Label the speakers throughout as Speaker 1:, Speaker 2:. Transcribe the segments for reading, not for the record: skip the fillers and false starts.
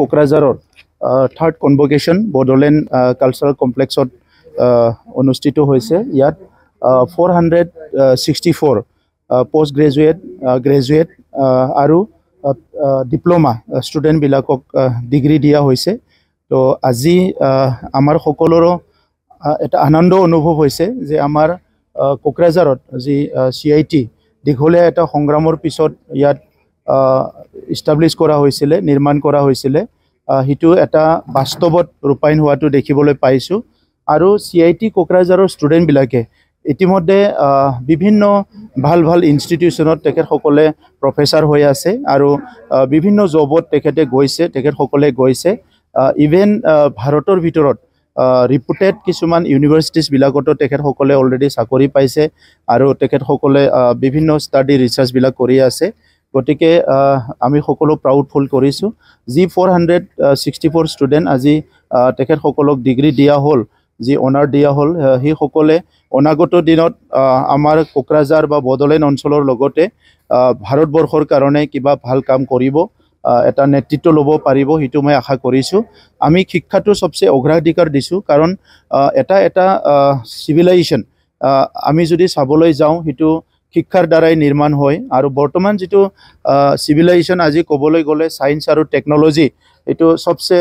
Speaker 1: কোকৰাঝাৰৰ third কনভকেশ্যন Bodoland cultural কমপ্লেক্সত অনুষ্ঠিত হৈছে। ইয়াত 464 পোষ্ট গ্ৰেজুৱেট, গ্ৰেজুৱেট আৰু ডিপ্ল'মা ষ্টুডেণ্টবিলাকক ডিগ্ৰী দিয়া হৈছে। তো আজি আমাৰ সকলোৰো এটা আনন্দ অনুভৱ হৈছে যে আমাৰ কোকৰাঝাৰত যি CIT দীঘলীয়া এটা সংগ্ৰামৰ পিছত ইয়াত ইষ্টাব্লিছ কৰা হৈছিলে, নিৰ্মাণ কৰা হৈছিলে, সেইটো এটা বাস্তৱত ৰূপায়ণ হোৱাটো দেখিবলৈ পাইছোঁ। আৰু CIT কোকৰাঝাৰৰ ষ্টুডেণ্টবিলাকে ইতিমধ্যে বিভিন্ন ভাল ভাল ইনষ্টিটিউশ্যনত তেখেতসকলে প্ৰফেচাৰ হৈ আছে আৰু বিভিন্ন জবত তেখেতসকলে গৈছে। ইভেন ভাৰতৰ ভিতৰত ৰিপুটেড কিছুমান ইউনিভাৰ্চিটিছবিলাকতো তেখেতসকলে অলৰেডি চাকৰি পাইছে আৰু তেখেতসকলে বিভিন্ন ষ্টাডি ৰিচাৰ্চবিলাক কৰি আছে। গতিকে আমি সকলো প্ৰাউডফুল কৰিছোঁ। যি 464 ষ্টুডেণ্ট আজি তেখেতসকলক ডিগ্ৰী দিয়া হ'ল, যি অনাৰ দিয়া হ'ল, সেইসকলে অনাগত দিনত আমাৰ কোকৰাঝাৰ বা বড়োলেণ্ড অঞ্চলৰ লগতে ভাৰতবৰ্ষৰ কাৰণে কিবা ভাল কাম কৰিব, এটা নেতৃত্ব ল'ব পাৰিব, সেইটো মই আশা কৰিছোঁ। আমি শিক্ষাটো চবচে অগ্ৰাধিকাৰ দিছোঁ, কাৰণ এটা চিভিলাইজেশ্যন আমি যদি চাবলৈ যাওঁ সেইটো শিক্ষাৰ দ্বাৰাই নিৰ্মাণ হয়। আৰু বৰ্তমান যিটো চিভিলাইজেশ্যন আজি ক'বলৈ গ'লে ছায়েন্স আৰু টেকন'লজি এইটো চবচে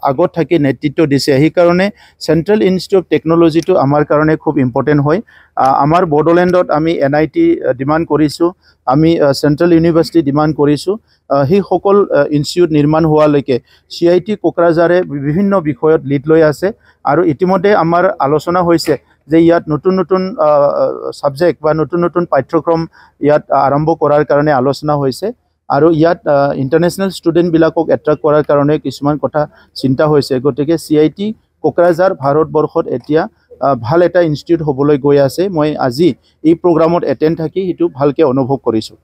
Speaker 1: আগত থাকি নেতৃত্ব দিছে। সেইকাৰণে চেণ্ট্ৰেল ইনষ্টিটিউট অফ টেকন'লজিটো আমাৰ কাৰণে খুব ইম্পৰ্টেণ্ট হয়। আমাৰ বড়োলেণ্ডত আমি NIT ডিমাণ্ড কৰিছোঁ, আমি চেণ্ট্ৰেল ইউনিভাৰ্চিটি ডিমাণ্ড কৰিছোঁ। সেইসকল ইনষ্টিটিউট নিৰ্মাণ হোৱালৈকে CIT কোকৰাঝাৰে বিভিন্ন বিষয়ত লিড লৈ আছে। আৰু ইতিমধ্যে আমাৰ আলোচনা হৈছে যে ইয়াত নতুন নতুন ছাবজেক্ট বা নতুন নতুন পাঠ্যক্ৰম ইয়াত আৰম্ভ কৰাৰ কাৰণে আলোচনা হৈছে। আৰু ইয়াত ইণ্টাৰনেশ্যনেল ষ্টুডেণ্টবিলাকক এট্ৰেক্ট কৰাৰ কাৰণে কিছুমান কথা চিন্তা হৈছে। গতিকে CIT কোকৰাঝাৰ ভাৰতবৰ্ষত এতিয়া ভাল এটা ইনষ্টিটিউট হ'বলৈ গৈ আছে। মই আজি এই প্ৰগ্ৰামত এটেণ্ড থাকি সেইটো ভালকৈ অনুভৱ কৰিছোঁ।